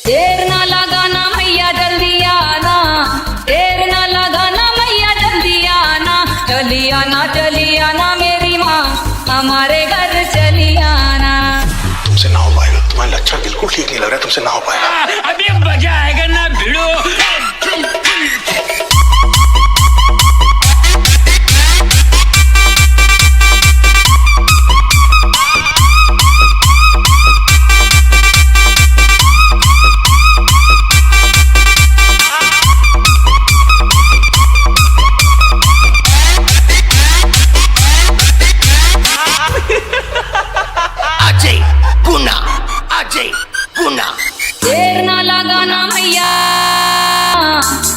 देर ना लगाना मैया जल्दी आना, देर ना लगाना मैया जल्दी आना, चली आना मेरी माँ हमारे घर चली आना। तुमसे ना हो पाएगा, तुम्हारे लक्षण बिल्कुल ठीक नहीं लग रहा, तुमसे ना हो पाएगा। अभी मजा आएगा ना भिड़ो। देर ना लगाना मैया,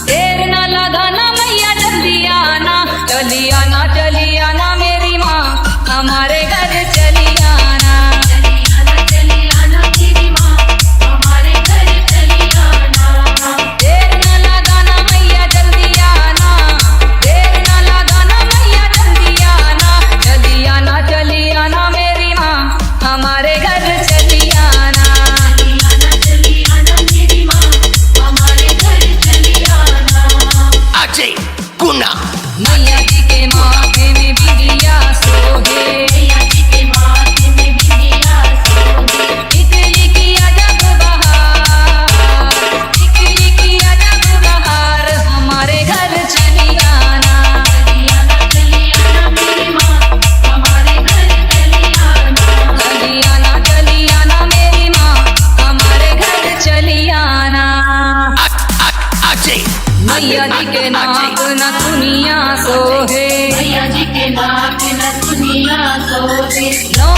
देर ना लगाना मैया जल्दी आना, चली आना मेरी माँ हमारे घर चली आना। चली आना मेरी माँ हमारे घर चली आना। देर ना लगाना मैया जल्दी आना, देर ना लगाना मैया जल्दी आना, चली आना मेरी माँ हमारे घर चली आना। चली आना मेरी माँ हमारे घर चली आना। मैया जी के माथे में बिंदिया सोहे, मैया जी के माथे में बिंदिया सोहे। टिकली की अजब बहार, टिकली की अजब बहार हमारे घर चली आना। चली आना मेरी माँ हमारे घर चली आना। चली आना मेरी माँ हमारे घर चली आना। मैया जी के नाक न दुनिया सोहे, मैया जी के नाक न दुनिया सोहे। नौ